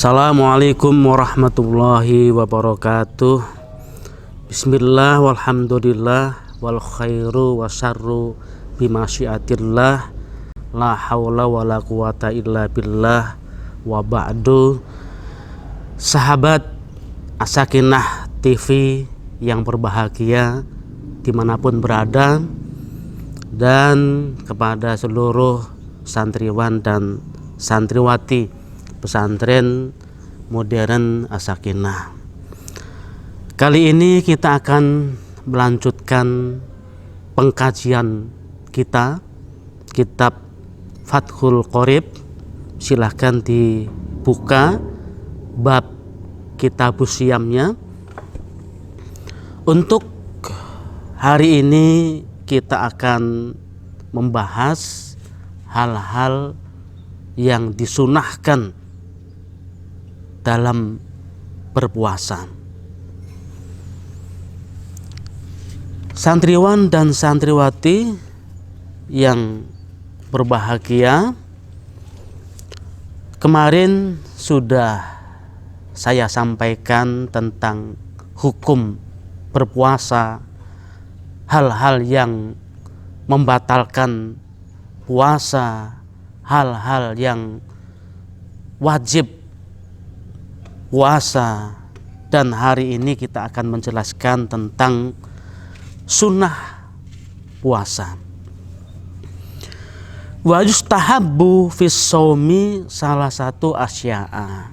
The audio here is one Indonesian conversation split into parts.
Assalamualaikum warahmatullahi wabarakatuh. Bismillah walhamdulillah wal khairu wasyarru bimasyiatillah. La haula wala quwata illa billah. Wa ba'du. Sahabat As-Sakinah TV yang berbahagia dimanapun berada, dan kepada seluruh santriwan dan santriwati pesantren modern As-Sakinah. Kali ini kita akan melanjutkan pengkajian kita kitab Fathul Qorib. Silahkan dibuka bab Kitabus Siyamnya. Untuk hari ini kita akan membahas hal-hal yang disunahkan dalam berpuasa. Santriwan dan santriwati yang berbahagia, kemarin sudah saya sampaikan tentang hukum berpuasa, hal-hal yang membatalkan puasa, hal-hal yang wajib puasa, dan hari ini kita akan menjelaskan tentang sunnah puasa. Wa yustahabbu fis shaumi salah satu asya'a.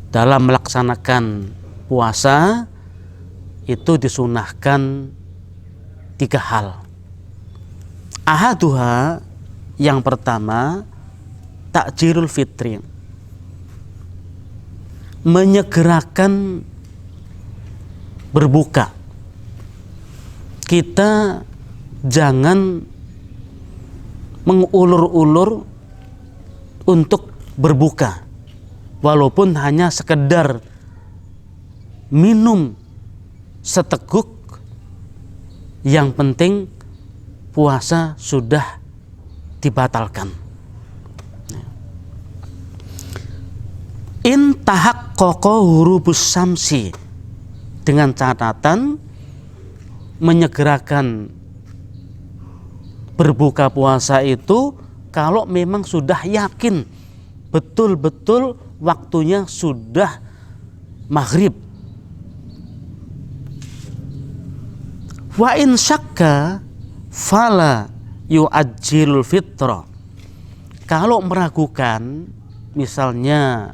Dalam melaksanakan puasa itu disunahkan 3 hal. Ahaduha, yang pertama, takjilul fitri, menyegerakan berbuka. Kita jangan mengulur-ulur untuk berbuka, walaupun hanya sekedar minum seteguk, yang penting puasa sudah dibatalkan. In tahaqqaqa hurubus syamsi, dengan catatan menyegerakan berbuka puasa itu kalau memang sudah yakin betul-betul waktunya sudah maghrib. Wa in syakka fala yu'ajjilul fitra. Kalau meragukan, misalnya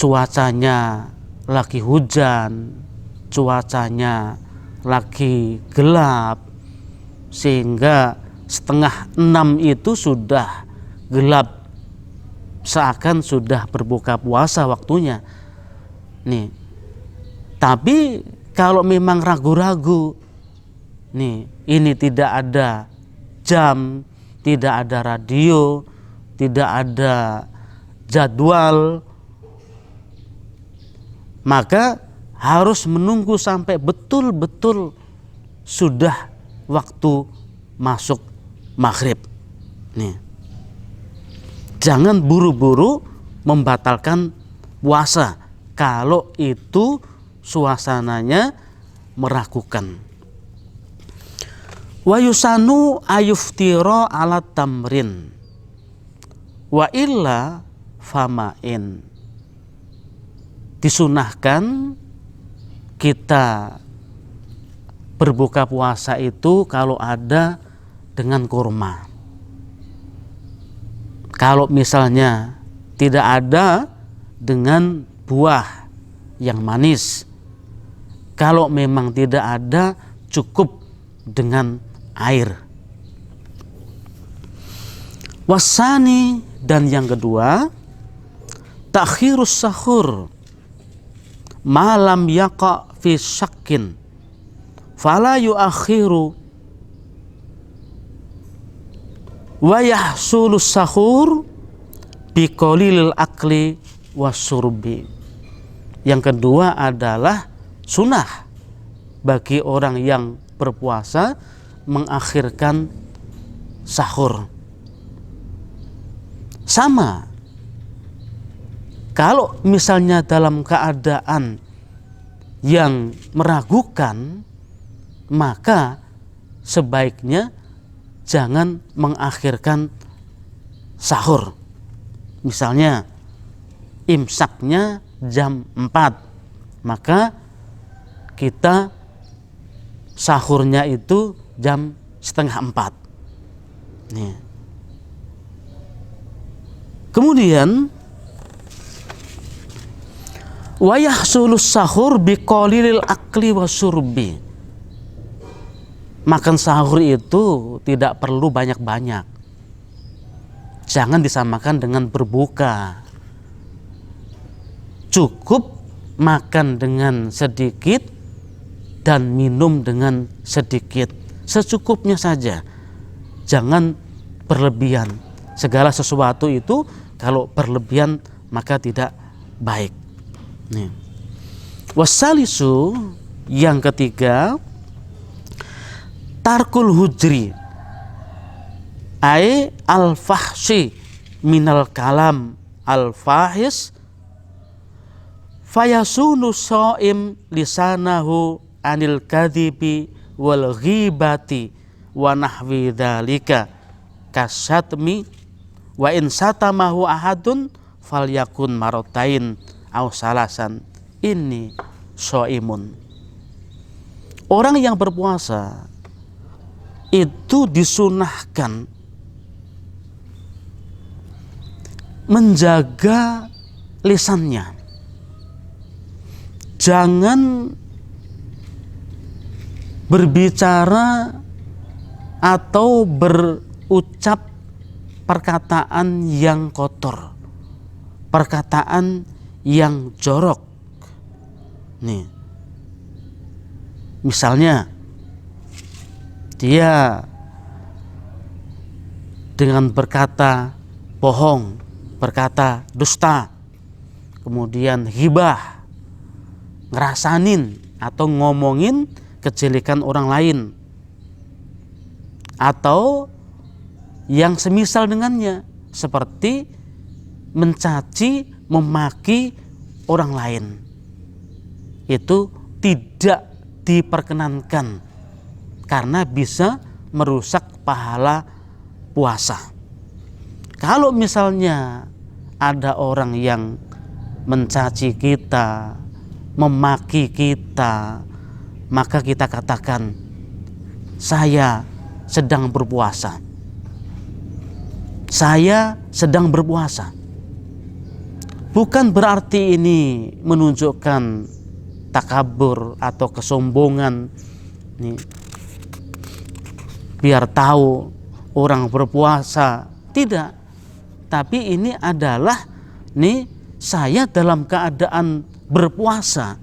cuacanya lagi hujan, cuacanya lagi gelap, sehingga 5:30 itu sudah gelap, seakan sudah berbuka puasa waktunya. Nih, tapi kalau memang ragu-ragu, nih, ini tidak ada jam, tidak ada radio, tidak ada jadwal, maka harus menunggu sampai betul-betul sudah waktu masuk maghrib. Nih, jangan buru-buru membatalkan puasa kalau itu suasananya meragukan. Wa yusanu ayuftira ala tamrin wa illa fama'in. Disunahkan kita berbuka puasa itu kalau ada dengan kurma. Kalau misalnya tidak ada, dengan buah yang manis. Kalau memang tidak ada, cukup dengan air. Wasani, dan yang kedua, takhirus sahur malam yaqa fi syakkin fala yuakhiru wa yahsulus sahur biqalilil akli wasurbi. Yang kedua adalah sunnah bagi orang yang berpuasa mengakhirkan sahur. Sama Kalau misalnya dalam keadaan yang meragukan, maka sebaiknya jangan mengakhirkan sahur. Misalnya imsaknya jam 4, maka kita sahurnya itu jam setengah 4. Nih. Kemudian wa yahsulus sahur biqalilil akli wasurbi. Makan sahur itu tidak perlu banyak-banyak. Jangan disamakan dengan berbuka. Cukup makan dengan sedikit dan minum dengan sedikit. Secukupnya saja. Jangan berlebihan. Segala sesuatu itu kalau berlebihan maka tidak baik. Nih. Wasalisu, yang ketiga, tarkul hujri ay al-fahsyi minal kalam al-fahis fayasunu shaim lisanahu anil kadhibi wal ghibati wa nahwi dzalika kasyatmi wa in satamahu ahadun falyakun maratain aw salasan inni shaimun. Orang yang berpuasa itu disunahkan menjaga lisannya. Jangan berbicara atau berucap perkataan yang kotor, perkataan yang jorok. Nih, misalnya dia dengan berkata bohong, berkata dusta, kemudian ghibah, ngerasanin atau ngomongin kejelekan orang lain, atau yang semisal dengannya seperti mencaci, memaki orang lain. Itu tidak diperkenankan karena bisa merusak pahala puasa. Kalau misalnya ada orang yang mencaci kita, memaki kita, maka kita katakan, saya sedang berpuasa. Saya sedang berpuasa. Bukan berarti ini menunjukkan takabur atau kesombongan. Nih, biar tahu orang berpuasa. Tidak. Tapi ini adalah nih, saya dalam keadaan berpuasa.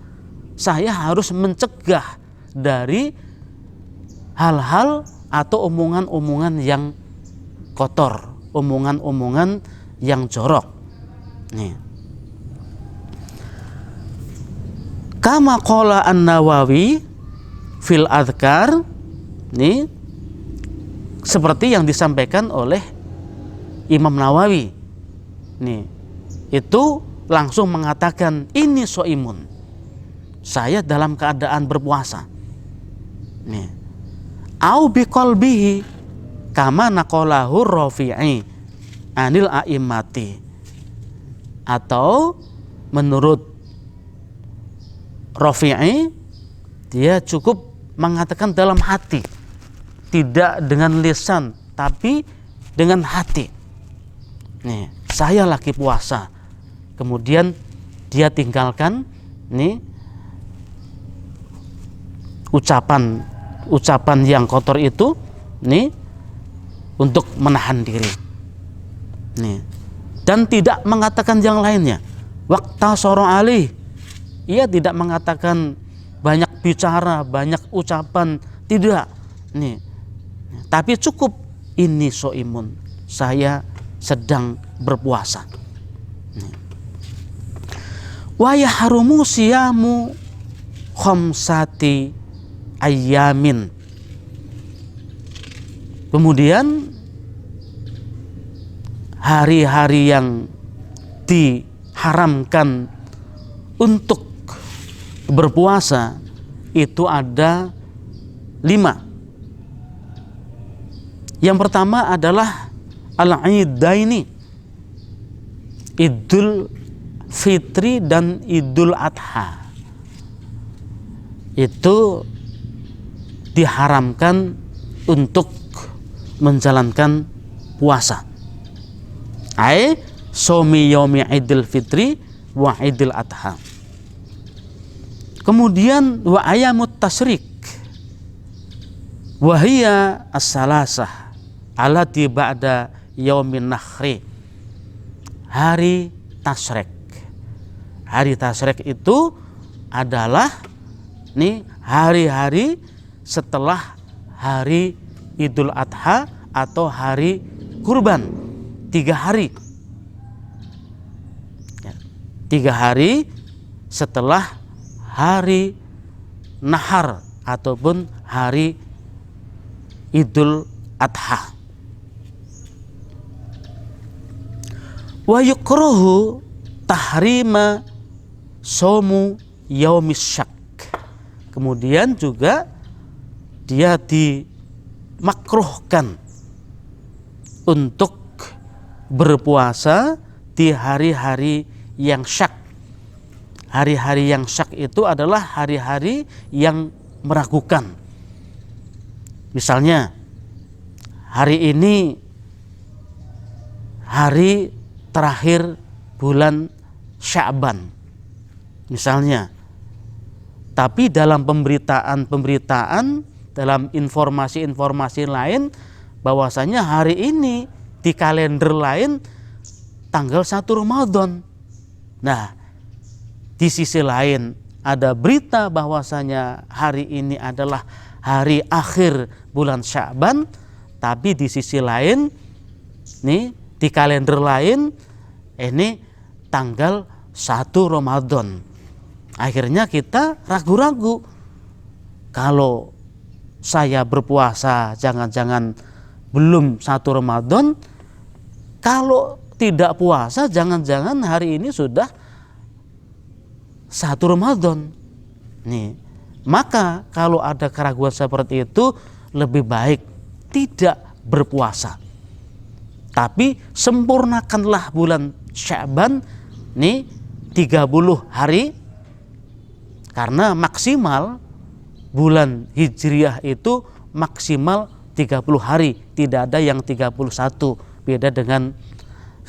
Saya harus mencegah dari hal-hal atau omongan-omongan yang kotor, omongan-omongan yang jorok. Nih. Kama qala An-Nawawi fil Adhkar, nih, seperti yang disampaikan oleh Imam Nawawi. Nih, itu langsung mengatakan ini shaimun. Saya dalam keadaan berpuasa. Nih. Au biqalbihi kama naqalahu Rafi'i anil a'immati. Atau menurut Rafi'i, dia cukup mengatakan dalam hati, tidak dengan lisan tapi dengan hati. Nih, saya lagi puasa, kemudian dia tinggalkan nih ucapan yang kotor itu nih untuk menahan diri. Nih, dan tidak mengatakan yang lainnya. Waqta soro alih, ia tidak mengatakan banyak bicara, banyak ucapan, tidak. Nih, tapi cukup ini shaimun, saya sedang berpuasa. Wa yahrumu siyamu khamsati ayyamin. Kemudian hari-hari yang diharamkan untuk berpuasa itu ada 5. Yang pertama adalah al-idaini, Idul Fitri dan Idul Adha. Itu diharamkan untuk menjalankan puasa. Ai somi yaumi Idul Fitri wa Idul Adha. Kemudian wa ayamut tasyrik wa hiya as-salasah alati ba'da yaumin nakhri. Hari tasyrik. Hari tasyrik itu adalah hari-hari setelah hari Idul Adha atau hari kurban. 3 hari. 3 hari setelah hari nahar ataupun hari Idul Adha. Wa yukrahu tahrima somu yaumis syak. Kemudian juga dia dimakruhkan untuk berpuasa di hari-hari yang syak. Hari-hari yang syak itu adalah hari-hari yang meragukan. Misalnya hari ini hari terakhir bulan Sya'ban misalnya, tapi dalam pemberitaan dalam informasi-informasi lain bahwasanya hari ini di kalender lain tanggal 1 Ramadan. Nah, di sisi lain ada berita bahwasanya hari ini adalah hari akhir bulan Sya'ban, tapi di sisi lain di kalender lain ini tanggal 1 Ramadan. Akhirnya kita ragu-ragu, kalau saya berpuasa jangan-jangan belum 1 Ramadan, kalau tidak puasa jangan-jangan hari ini sudah 1 Ramadan. Maka kalau ada keraguan seperti itu, lebih baik tidak berpuasa. Tapi sempurnakanlah bulan Sya'ban 30 hari, karena maksimal bulan Hijriah itu maksimal 30 hari, tidak ada yang 31, beda dengan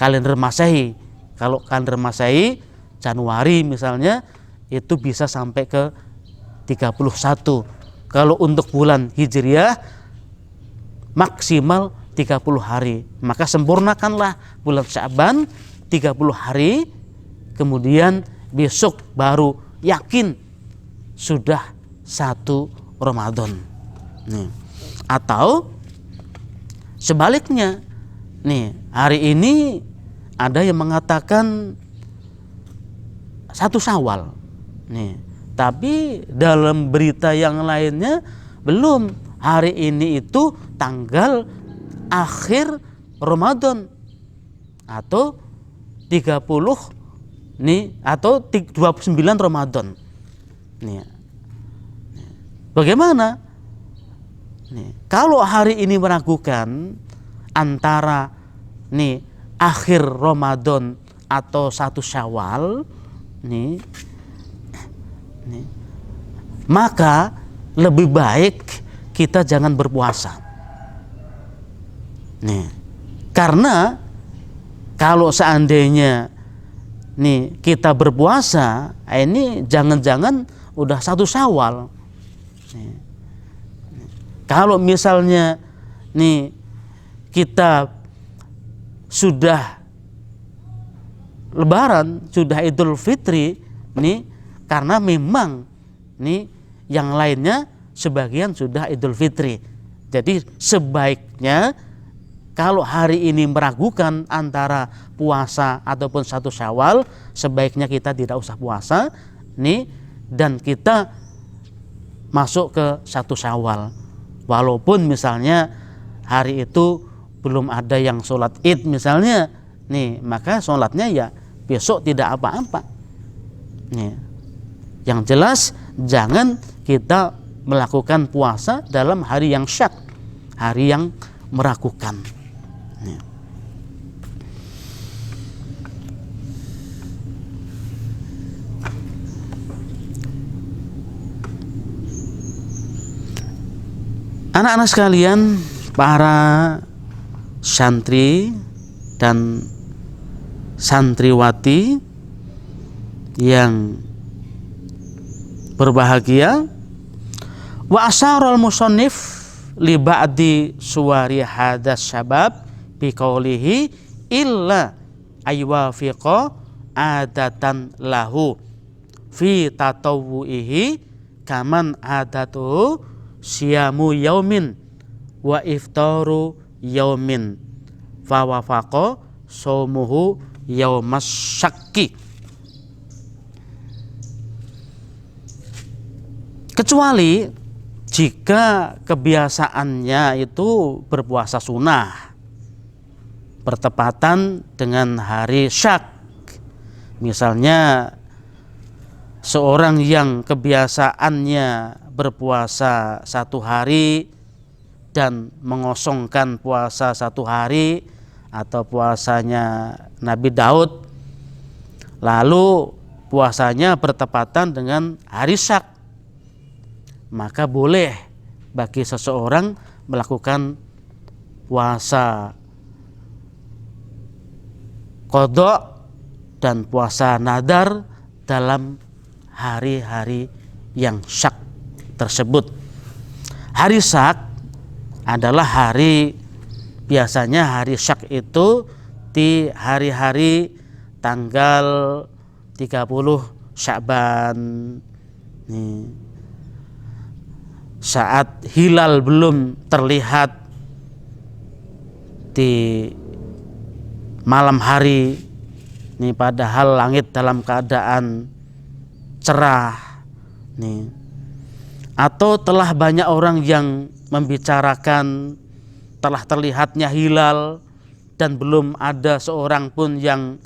kalender Masehi. Kalau kalender Masehi Januari misalnya itu bisa sampai ke 31. Kalau untuk bulan Hijriah maksimal 30 hari. Maka sempurnakanlah bulan Sya'ban 30 hari, kemudian besok baru yakin sudah 1 Ramadan. Atau sebaliknya, hari ini ada yang mengatakan 1 Syawal. Tapi dalam berita yang lainnya belum, hari ini itu tanggal akhir Ramadan atau 30 atau 29 Ramadan. Bagaimana? Kalau hari ini meragukan antara akhir Ramadan atau 1 Syawal, maka lebih baik kita jangan berpuasa. Karena kalau seandainya kita berpuasa, ini jangan-jangan udah 1 Syawal. Kalau misalnya kita sudah Lebaran, sudah Idul Fitri, karena memang yang lainnya sebagian sudah Idul Fitri. Jadi sebaiknya kalau hari ini meragukan antara puasa ataupun 1 Syawal, sebaiknya kita tidak usah puasa dan kita masuk ke 1 Syawal. Walaupun misalnya hari itu belum ada yang sholat Id misalnya, maka sholatnya ya besok tidak apa-apa. Yang jelas jangan kita melakukan puasa dalam hari yang syak, hari yang meragukan. Anak-anak sekalian, para santri dan santriwati yang berbahagia, wa asyarul musannif li ba'di suwari hadas syabab bi qawlihi illa aywafiqa adatan lahu fi tatawwuihi kaman adatuhu siyamu yaumin wa iftaru yaumin fa wafaqa shaumuhu yaumas syakki. Kecuali jika kebiasaannya itu berpuasa sunnah bertepatan dengan hari syak. Misalnya seorang yang kebiasaannya berpuasa satu hari dan mengosongkan puasa satu hari, atau puasanya Nabi Daud lalu puasanya bertepatan dengan hari syak, maka boleh bagi seseorang melakukan puasa qadha dan puasa nadar dalam hari-hari yang syak tersebut. Hari syak adalah hari, biasanya hari syak itu di hari-hari tanggal 30 Sya'ban. Nih, saat hilal belum terlihat di malam hari, nih padahal langit dalam keadaan cerah, nih, atau telah banyak orang yang membicarakan telah terlihatnya hilal dan belum ada seorang pun yang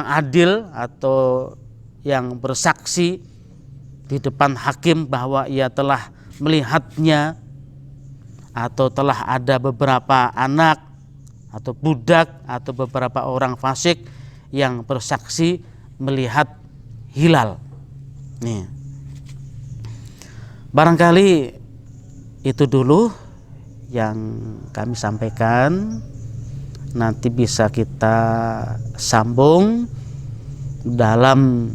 adil atau yang bersaksi di depan hakim bahwa ia telah melihatnya, atau telah ada beberapa anak atau budak atau beberapa orang fasik yang bersaksi melihat hilal. Nih, barangkali itu dulu yang kami sampaikan. Nanti bisa kita sambung dalam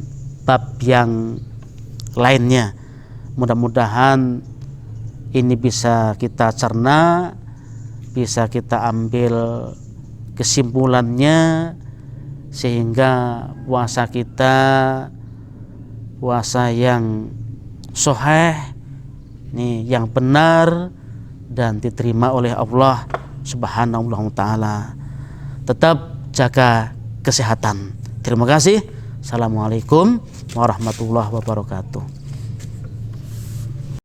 bab yang lainnya. Mudah-mudahan ini bisa kita cerna, bisa kita ambil kesimpulannya, sehingga puasa kita puasa yang sahih, nih, yang benar dan diterima oleh Allah Subhanahu wa taala. Tetap jaga kesehatan. Terima kasih. Assalamualaikum warahmatullahi wabarakatuh.